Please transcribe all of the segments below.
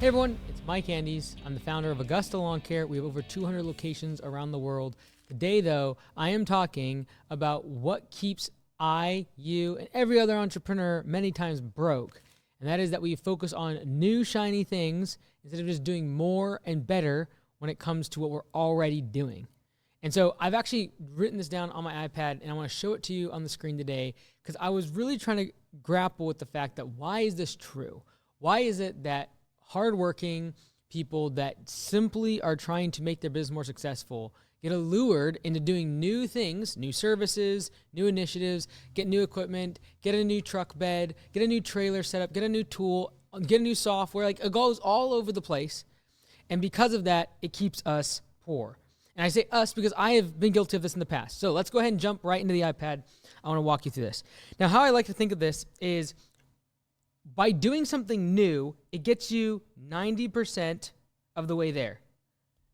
Hey everyone, it's Mike Andes. I'm the founder of Augusta Lawn Care. We have over 200 locations around the world. Today though, I am talking about what keeps you, and every other entrepreneur many times broke. And that is that we focus on new shiny things instead of just doing more and better when it comes to what we're already doing. And so I've actually written this down on my iPad and I want to show it to you on the screen today because I was really trying to grapple with the fact that why is this true? Why is it that hardworking people that simply are trying to make their business more successful get allured into doing new things, new services, new initiatives, get new equipment, get a new truck bed, get a new trailer set up, get a new tool, get a new software, like it goes all over the place. And because of that, it keeps us poor. And I say us because I have been guilty of this in the past. So let's go ahead and jump right into the iPad. I want to walk you through this. Now, how I like to think of this is by doing something new, it gets you 90% of the way there.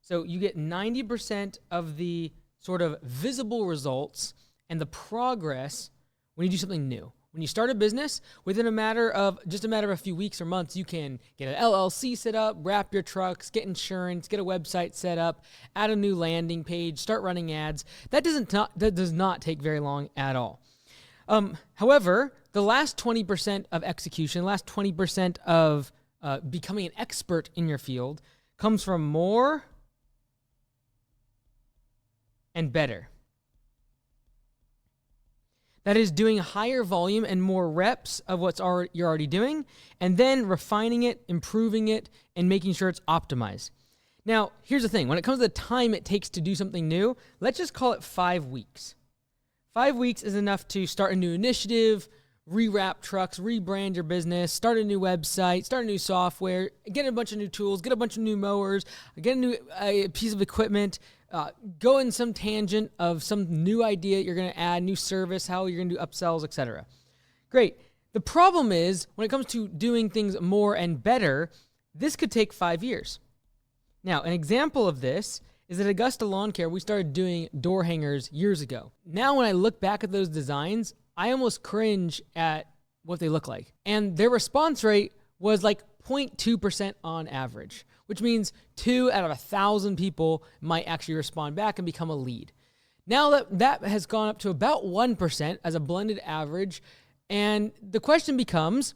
So you get 90% of the sort of visible results and the progress when you do something new. When you start a business, within a matter of a few weeks or months, you can get an LLC set up, wrap your trucks, get insurance, get a website set up, add a new landing page, start running ads. That does not take very long at all. However, the last 20% of execution, last 20% of becoming an expert in your field comes from more and better. That is doing higher volume and more reps of what's you're already doing, and then refining it, improving it, and making sure it's optimized. Now, here's the thing. When it comes to the time it takes to do something new, let's just call it 5 weeks. 5 weeks is enough to start a new initiative, rewrap trucks, rebrand your business, start a new website, start a new software, get a bunch of new tools, get a bunch of new mowers, get a new piece of equipment, go in some tangent of some new idea you're going to add, new service, how you're going to do upsells, etc. Great. The problem is when it comes to doing things more and better, this could take 5 years. Now, an example of this is at Augusta Lawn Care, we started doing door hangers years ago. Now, when I look back at those designs, I almost cringe at what they look like. And their response rate was like 0.2% on average, which means 2 out of 1,000 people might actually respond back and become a lead. Now that has gone up to about 1% as a blended average. And the question becomes,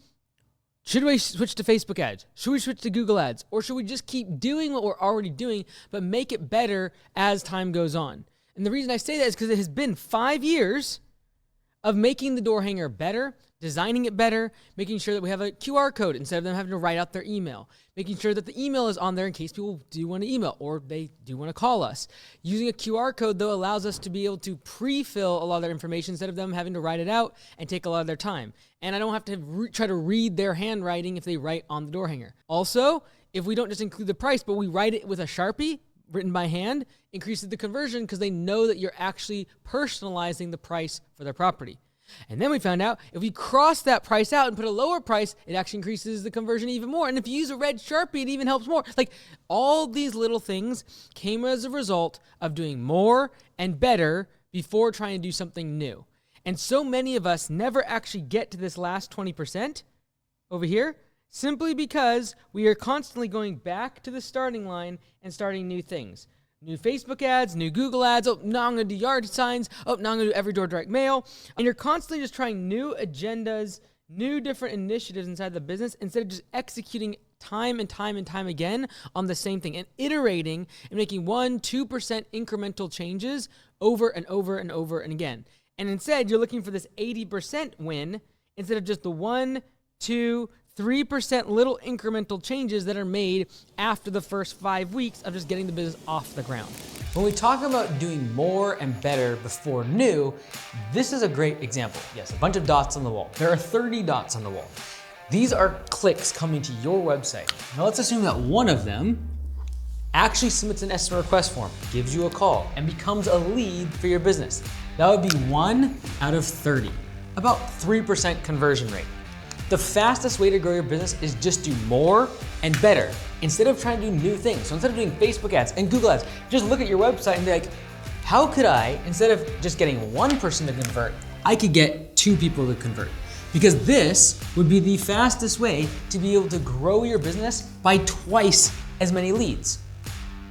should we switch to Facebook ads? Should we switch to Google ads? Or should we just keep doing what we're already doing, but make it better as time goes on? And the reason I say that is because it has been 5 years of making the door hanger better, designing it better, making sure that we have a QR code instead of them having to write out their email, making sure that the email is on there in case people do want to email or they do want to call us. Using a QR code, though, allows us to be able to pre-fill a lot of their information instead of them having to write it out and take a lot of their time. And I don't have to try to read their handwriting if they write on the door hanger. Also, if we don't just include the price, but we write it with a Sharpie, written by hand, increases the conversion because they know that you're actually personalizing the price for their property. And then we found out if we cross that price out and put a lower price, it actually increases the conversion even more. And if you use a red Sharpie, it even helps more. Like all these little things came as a result of doing more and better before trying to do something new. And so many of us never actually get to this last 20% over here, simply because we are constantly going back to the starting line and starting new things. New Facebook ads, new Google ads. Oh, now I'm going to do yard signs. Oh, now I'm going to do every door direct mail. And you're constantly just trying new agendas, new different initiatives inside the business instead of just executing time and time and time again on the same thing and iterating and making 1-2% incremental changes over and over and over and again. And instead, you're looking for this 80% win instead of just the 1, 2, 3% little incremental changes that are made after the first 5 weeks of just getting the business off the ground. When we talk about doing more and better before new, this is a great example. Yes, a bunch of dots on the wall. There are 30 dots on the wall. These are clicks coming to your website. Now let's assume that one of them actually submits an estimate request form, gives you a call, and becomes a lead for your business. That would be 1 out of 30, about 3% conversion rate. The fastest way to grow your business is just do more and better instead of trying to do new things. So instead of doing Facebook ads and Google ads, just look at your website and be like, how could I, instead of just getting one person to convert, I could get 2 people to convert. Because this would be the fastest way to be able to grow your business by twice as many leads.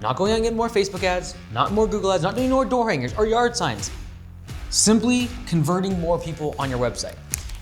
Not going out and getting more Facebook ads, not more Google ads, not doing more door hangers or yard signs. Simply converting more people on your website.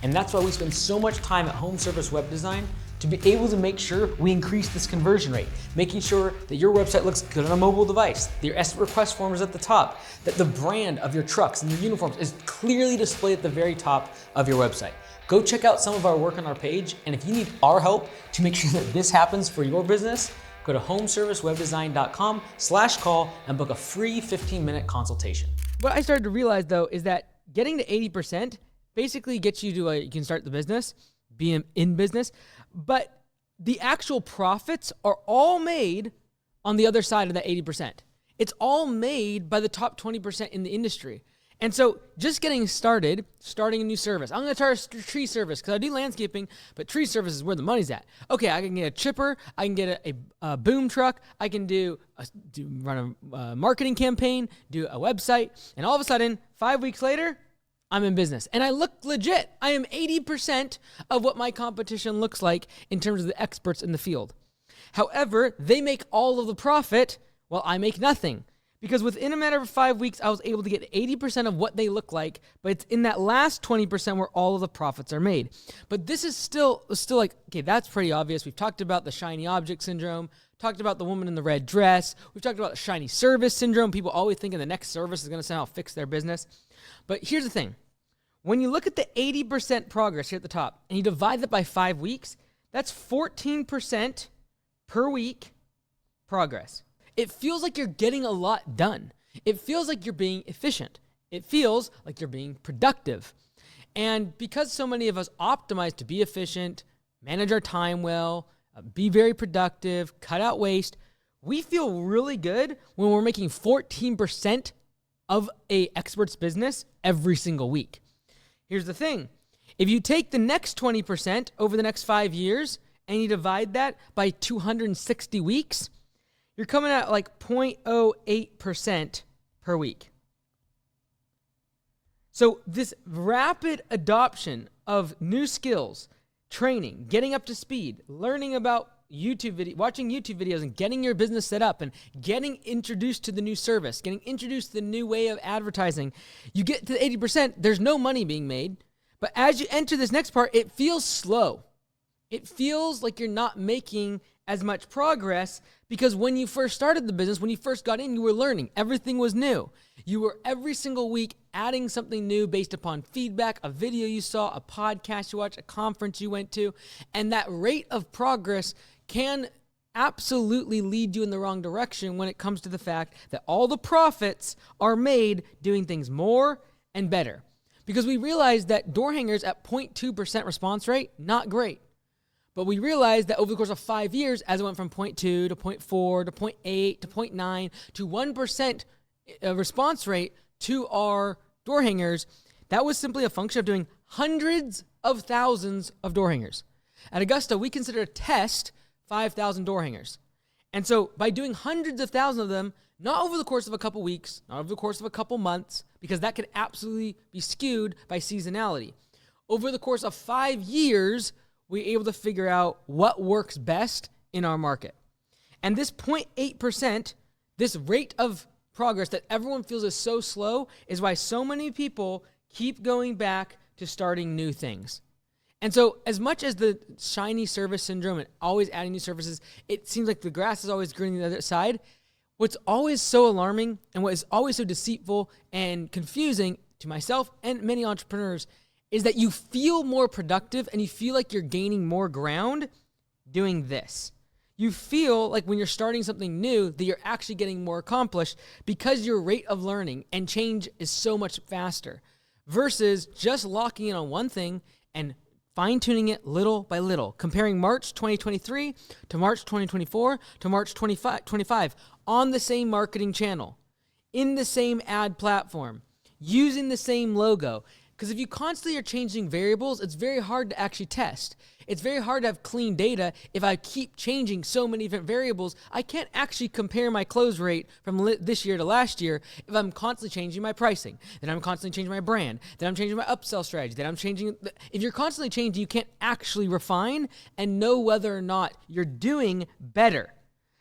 And that's why we spend so much time at Home Service Web Design to be able to make sure we increase this conversion rate, making sure that your website looks good on a mobile device, that your estimate request form is at the top, that the brand of your trucks and your uniforms is clearly displayed at the very top of your website. Go check out some of our work on our page, and if you need our help to make sure that this happens for your business, go to homeservicewebdesign.com/call and book a free 15-minute consultation. What I started to realize though is that getting to 80% basically gets you to you can start the business, be in business, but the actual profits are all made on the other side of that 80%. It's all made by the top 20% in the industry. And so just getting started, starting a new service. I'm going to start a tree service because I do landscaping, but tree service is where the money's at. Okay, I can get a chipper, I can get a boom truck, I can run a marketing campaign, do a website, and all of a sudden, 5 weeks later, I'm in business. And I look legit. I am 80% of what my competition looks like in terms of the experts in the field. However, they make all of the profit while I make nothing. Because within a matter of 5 weeks, I was able to get 80% of what they look like, but it's in that last 20% where all of the profits are made. But this is still like, okay, that's pretty obvious. We've talked about the shiny object syndrome, talked about the woman in the red dress. We've talked about the shiny service syndrome. People always thinking the next service is going to somehow fix their business. But here's the thing. When you look at the 80% progress here at the top and you divide that by 5 weeks, that's 14% per week progress. It feels like you're getting a lot done. It feels like you're being efficient. It feels like you're being productive. And because so many of us optimize to be efficient, manage our time well, be very productive, cut out waste, we feel really good when we're making 14% of an expert's business every single week. Here's the thing. If you take the next 20% over the next 5 years and you divide that by 260 weeks, you're coming at like 0.08% per week. So this rapid adoption of new skills, training, getting up to speed, learning about watching YouTube videos and getting your business set up and getting introduced to the new service, getting introduced to the new way of advertising, you get to the 80%, there's no money being made. But as you enter this next part, it feels slow. It feels like you're not making as much progress because when you first started the business, when you first got in, you were learning. Everything was new. You were every single week adding something new based upon feedback, a video you saw, a podcast you watched, a conference you went to. And that rate of progress can absolutely lead you in the wrong direction when it comes to the fact that all the profits are made doing things more and better. Because we realized that door hangers at 0.2% response rate, not great. But we realized that over the course of 5 years, as it went from 0.2 to 0.4 to 0.8 to 0.9 to 1% response rate to our door hangers, that was simply a function of doing hundreds of thousands of door hangers. At Augusta, we consider a test 5,000 door hangers. And so by doing hundreds of thousands of them, not over the course of a couple weeks, not over the course of a couple months, because that could absolutely be skewed by seasonality. Over the course of 5 years, we're able to figure out what works best in our market. And this 0.8%, this rate of progress that everyone feels is so slow, is why so many people keep going back to starting new things. And so as much as the shiny service syndrome and always adding new services, it seems like the grass is always greener on the other side. What's always so alarming and what is always so deceitful and confusing to myself and many entrepreneurs is that you feel more productive and you feel like you're gaining more ground doing this. You feel like when you're starting something new that you're actually getting more accomplished because your rate of learning and change is so much faster versus just locking in on one thing and fine-tuning it little by little, comparing March 2023 to March 2024 to March 2025 on the same marketing channel, in the same ad platform, using the same logo, Because if you constantly are changing variables, it's very hard to actually test. It's very hard to have clean data if I keep changing so many different variables. I can't actually compare my close rate from this year to last year if I'm constantly changing my pricing, then I'm constantly changing my brand, then I'm changing my upsell strategy, then I'm changing. If you're constantly changing, you can't actually refine and know whether or not you're doing better.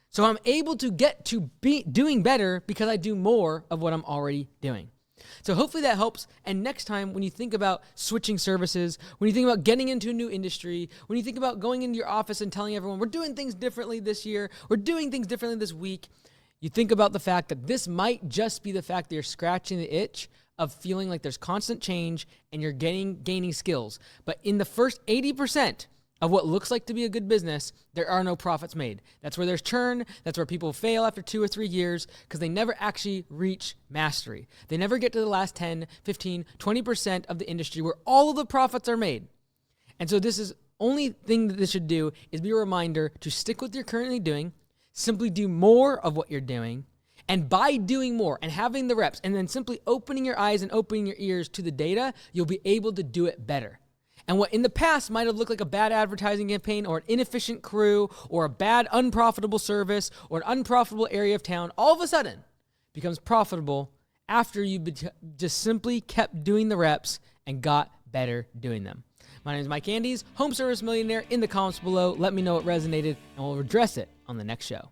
So I'm able to get to be doing better because I do more of what I'm already doing. So hopefully that helps. And next time when you think about switching services, when you think about getting into a new industry, when you think about going into your office and telling everyone we're doing things differently this year, we're doing things differently this week, you think about the fact that this might just be the fact that you're scratching the itch of feeling like there's constant change and you're gaining skills. But in the first 80% of what looks like to be a good business, there are no profits made. That's where there's churn. That's where people fail after 2 or 3 years because they never actually reach mastery. They never get to the last 10, 15, 20% of the industry where all of the profits are made. And so this is only thing that this should do is be a reminder to stick with what you're currently doing, simply do more of what you're doing, and by doing more and having the reps and then simply opening your eyes and opening your ears to the data, you'll be able to do it better. And what in the past might have looked like a bad advertising campaign or an inefficient crew or a bad unprofitable service or an unprofitable area of town, all of a sudden becomes profitable after you just simply kept doing the reps and got better doing them. My name is Mike Andes, Home Service Millionaire. In the comments below, let me know what resonated and we'll address it on the next show.